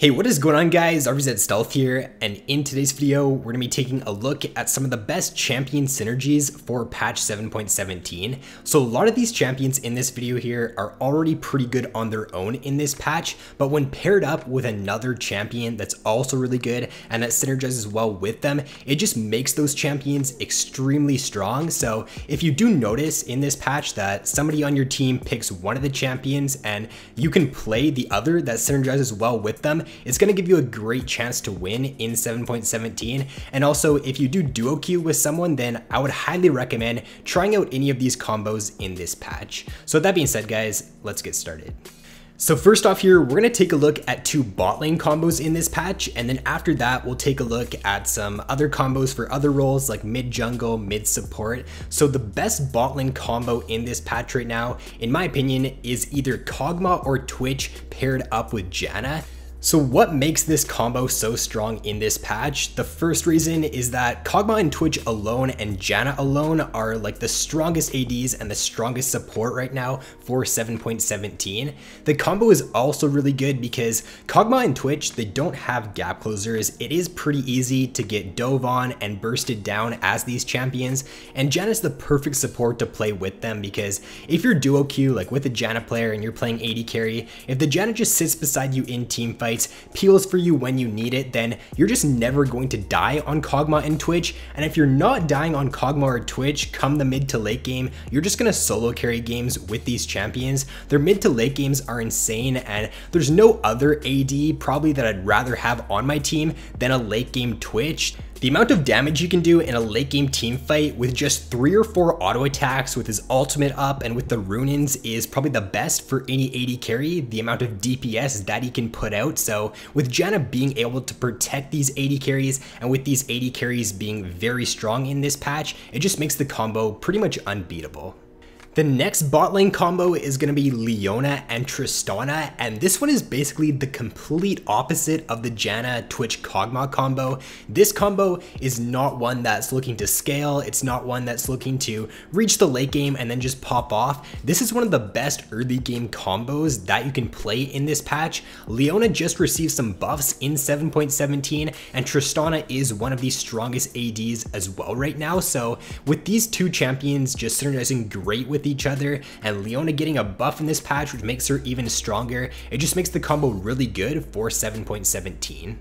Hey, what is going on guys? RvzStealth here, and in today's video, we're going to be taking a look at some of the best champion synergies for patch 7.17. So a lot of these champions in this video here are already pretty good on their own in this patch, but when paired up with another champion that's also really good and that synergizes well with them, it just makes those champions extremely strong. So if you do notice in this patch that somebody on your team picks one of the champions and you can play the other that synergizes well with them, it's going to give you a great chance to win in 7.17. And also, if you do duo queue with someone, then I would highly recommend trying out any of these combos in this patch. So with that being said, guys, let's get started. So first off here, we're going to take a look at two bot lane combos in this patch, and then after that, we'll take a look at some other combos for other roles like mid jungle, mid support. So the best bot lane combo in this patch right now, in my opinion, is either Kog'Maw or Twitch paired up with Janna. So what makes this combo so strong in this patch? The first reason is that Kog'Maw and Twitch alone and Janna alone are like the strongest ADs and the strongest support right now for 7.17. The combo is also really good because Kog'Maw and Twitch, they don't have gap closers. It is pretty easy to get dove on and bursted down as these champions, and Janna's the perfect support to play with them because if you're duo queue like with a Janna player and you're playing AD carry, if the Janna just sits beside you in team fight, peels for you when you need it, then you're just never going to die on Kog'Maw and Twitch. And if you're not dying on Kog'Maw or Twitch come the mid to late game, you're just gonna solo carry games with these champions. Their mid to late games are insane, and there's no other AD probably that I'd rather have on my team than a late game Twitch. The amount of damage you can do in a late game team fight with just 3 or 4 auto attacks with his ultimate up and with the Runins is probably the best for any AD carry, the amount of DPS that he can put out. So with Janna being able to protect these AD carries and with these AD carries being very strong in this patch, it just makes the combo pretty much unbeatable. The next bot lane combo is going to be Leona and Tristana, and this one is basically the complete opposite of the Janna Twitch Kog'Maw combo. This combo is not one that's looking to scale, it's not one that's looking to reach the late game and then just pop off. This is one of the best early game combos that you can play in this patch. Leona just received some buffs in 7.17, and Tristana is one of the strongest ADs as well right now. So with these two champions just synergizing great with each other and Leona getting a buff in this patch which makes her even stronger, it just makes the combo really good for 7.17.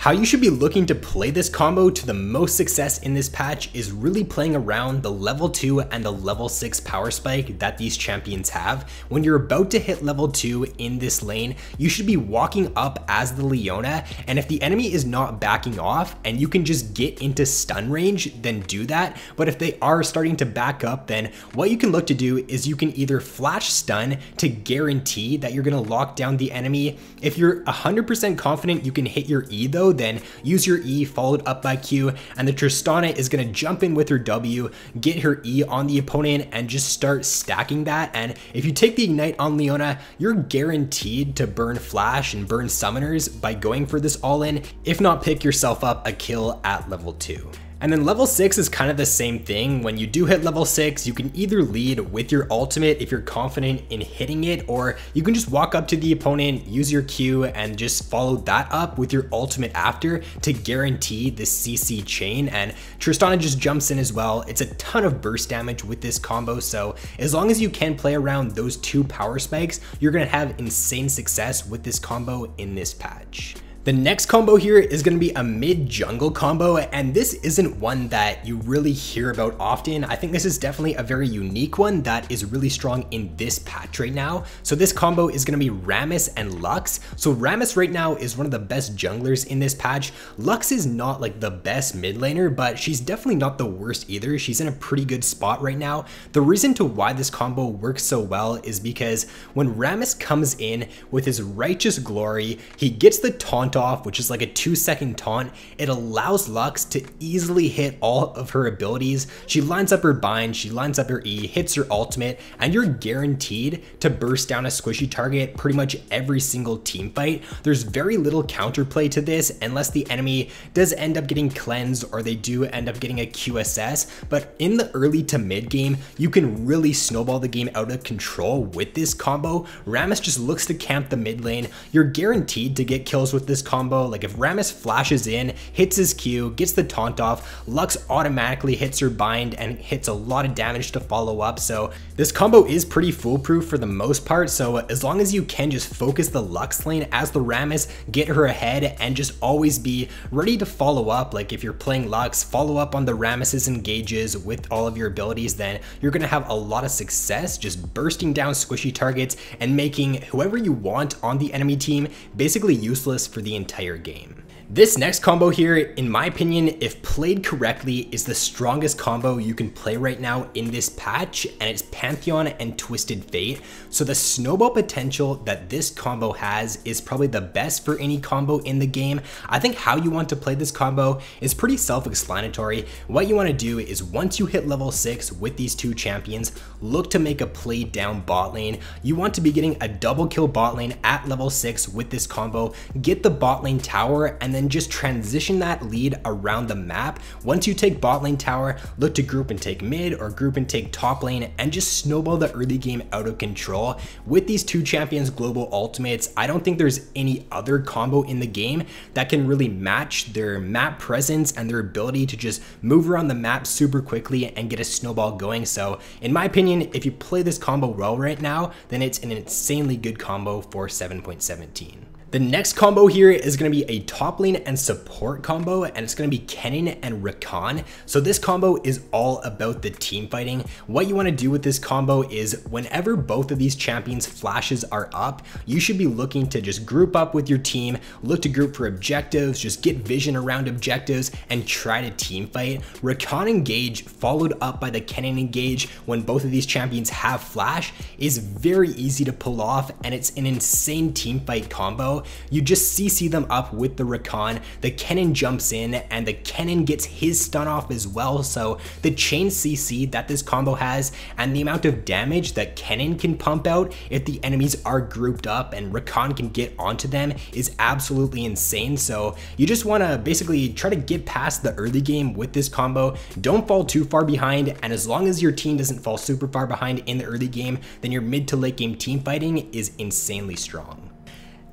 How you should be looking to play this combo to the most success in this patch is really playing around the level 2 and the level 6 power spike that these champions have. When you're about to hit level 2 in this lane, you should be walking up as the Leona, and if the enemy is not backing off and you can just get into stun range, then do that. But if they are starting to back up, then what you can look to do is you can either flash stun to guarantee that you're going to lock down the enemy. If you're 100% confident you can hit your E though, then use your E followed up by Q, and the Tristana is going to jump in with her W, get her E on the opponent, and just start stacking that. And if you take the ignite on Leona, you're guaranteed to burn flash and burn summoners by going for this all in, if not pick yourself up a kill at level 2. And then level 6 is kind of the same thing. When you do hit level 6, you can either lead with your ultimate if you're confident in hitting it, or you can just walk up to the opponent, use your Q, and just follow that up with your ultimate after to guarantee the CC chain. And Tristana just jumps in as well. It's a ton of burst damage with this combo, so as long as you can play around those two power spikes, you're going to have insane success with this combo in this patch. The next combo here is going to be a mid jungle combo, and this isn't one that you really hear about often. I think this is definitely a very unique one that is really strong in this patch right now. So this combo is going to be Ramus and Lux. So Ramus right now is one of the best junglers in this patch. Lux is not like the best mid laner, but she's definitely not the worst either. She's in a pretty good spot right now. The reason to why this combo works so well is because when Ramus comes in with his righteous glory, he gets the taunt taunt off, which is like a 2-second taunt. It allows Lux to easily hit all of her abilities. She lines up her bind, she lines up her E, hits her ultimate, and you're guaranteed to burst down a squishy target pretty much every single team fight. There's very little counterplay to this unless the enemy does end up getting cleansed or they do end up getting a QSS, but in the early to mid game, you can really snowball the game out of control with this combo. Ramus just looks to camp the mid lane. You're guaranteed to get kills with this combo. Like if Ramus flashes in, hits his Q, gets the taunt off, Lux automatically hits her bind and hits a lot of damage to follow up. So this combo is pretty foolproof for the most part. So as long as you can just focus the Lux lane as the Ramus, get her ahead, and just always be ready to follow up. Like if you're playing Lux, follow up on the Ramus's engages with all of your abilities, then you're gonna have a lot of success just bursting down squishy targets and making whoever you want on the enemy team basically useless for the entire game. This next combo here, in my opinion, if played correctly, is the strongest combo you can play right now in this patch, and it's Pantheon and Twisted Fate. So the snowball potential that this combo has is probably the best for any combo in the game. I think how you want to play this combo is pretty self-explanatory. What you want to do is once you hit level 6 with these two champions, look to make a play down bot lane. You want to be getting a double kill bot lane at level 6 with this combo, get the bot lane tower, and then just transition that lead around the map. Once you take bot lane tower, look to group and take mid or group and take top lane and just snowball the early game out of control. With these two champions global ultimates, I don't think there's any other combo in the game that can really match their map presence and their ability to just move around the map super quickly and get a snowball going. So in my opinion, if you play this combo well right now, then it's an insanely good combo for 7.17. The next combo here is going to be a top lane and support combo, and it's going to be Kennen and Rickon. So this combo is all about the team fighting. What you want to do with this combo is whenever both of these champions flashes are up, you should be looking to just group up with your team, look to group for objectives, just get vision around objectives and try to team fight. Rickon engage followed up by the Kennen engage when both of these champions have flash is very easy to pull off, and it's an insane team fight combo. You just CC them up with the Rickon, the Kennen jumps in, and the Kennen gets his stun off as well. So the chain CC that this combo has and the amount of damage that Kennen can pump out if the enemies are grouped up and Rickon can get onto them is absolutely insane. So you just want to basically try to get past the early game with this combo. Don't fall too far behind, and as long as your team doesn't fall super far behind in the early game, then your mid to late game team fighting is insanely strong.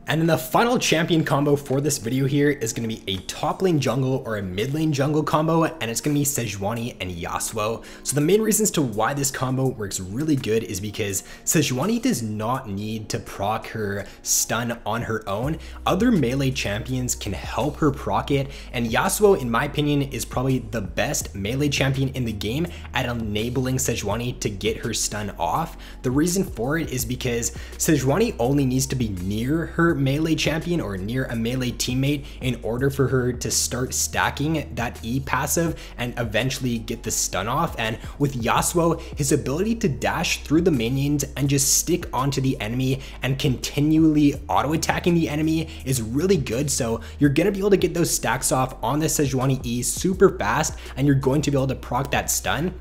And then the final champion combo for this video here is going to be a top lane jungle or a mid lane jungle combo, and it's going to be Sejuani and Yasuo. So the main reasons to why this combo works really good is because Sejuani does not need to proc her stun on her own. Other melee champions can help her proc it, and Yasuo, in my opinion, is probably the best melee champion in the game at enabling Sejuani to get her stun off. The reason for it is because Sejuani only needs to be near her melee champion or near a melee teammate in order for her to start stacking that E passive and eventually get the stun off. And with Yasuo, his ability to dash through the minions and just stick onto the enemy and continually auto attacking the enemy is really good. So you're gonna be able to get those stacks off on the Sejuani E super fast, and you're going to be able to proc that stun.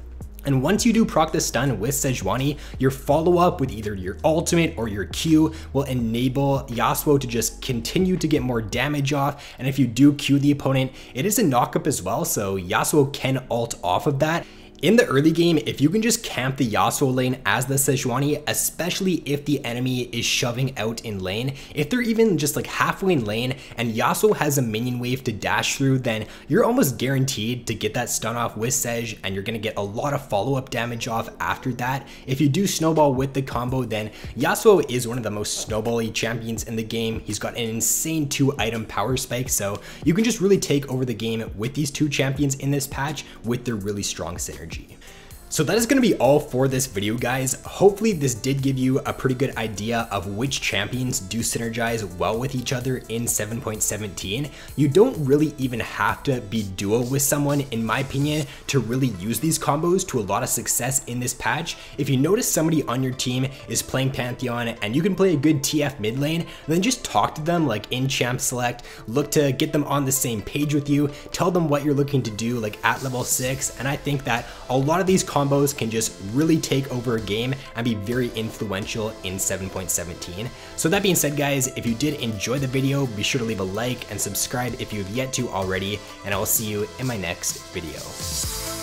And once you do proc the stun with Sejuani, your follow-up with either your ultimate or your Q will enable Yasuo to just continue to get more damage off. And if you do Q the opponent, it is a knock-up as well, so Yasuo can ult off of that. In the early game, if you can just camp the Yasuo lane as the Sejuani, especially if the enemy is shoving out in lane, if they're even just like halfway in lane and Yasuo has a minion wave to dash through, then you're almost guaranteed to get that stun off with Sej, and you're gonna get a lot of follow-up damage off after that. If you do snowball with the combo, then Yasuo is one of the most snowbally champions in the game. He's got an insane 2-item power spike, so you can just really take over the game with these two champions in this patch with their really strong synergy. So that is going to be all for this video, guys. Hopefully this did give you a pretty good idea of which champions do synergize well with each other in 7.17. You don't really even have to be duo with someone, in my opinion, to really use these combos to a lot of success in this patch. If you notice somebody on your team is playing Pantheon and you can play a good TF mid lane, then just talk to them like in champ select, look to get them on the same page with you, tell them what you're looking to do like at level 6, and I think that a lot of these combos can just really take over a game and be very influential in 7.17. So that being said, guys, if you did enjoy the video, be sure to leave a like and subscribe if you have yet to already, and I will see you in my next video.